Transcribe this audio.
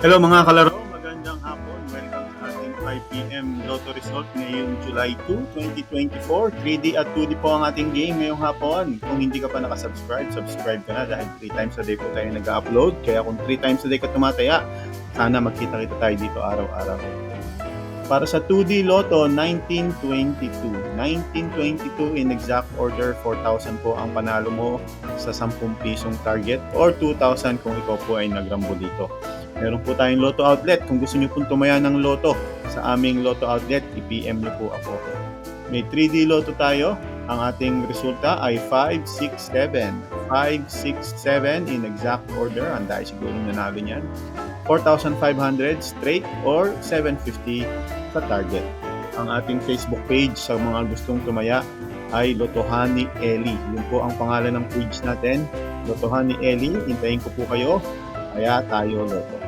Hello mga kalaro, magandang hapon. Welcome sa ating 5 p.m. Lotto result ngayong July 2, 2024. 3D at 2D po ang ating game ngayong hapon. Kung hindi ka pa nakasubscribe, subscribe ka na dahil 3 times a day po tayo nag-upload. Kaya kung 3 times a day ka tumataya, sana magkita-kita tayo dito araw-araw. Para sa 2D Lotto, 1922. 1922 in exact order, 4,000 po ang panalo mo sa 10 pisong target or 2,000 kung ikaw po ay nagrambo dito. Meron po tayong Lotto outlet. Kung gusto niyo pong tumaya ng Lotto sa aming Lotto outlet, i-PM niyo po ako. May 3D Lotto tayo. Ang ating resulta ay 567. 567 in exact order. Ang dahil siguro nanalo niyan. 4,500 straight or 750 sa target. Ang ating Facebook page sa mga gustong tumaya ay Lotohani Eli. Yun po ang pangalan ng page natin. Lotohani Eli. Hintayin ko po kayo. Kaya tayo Lotto.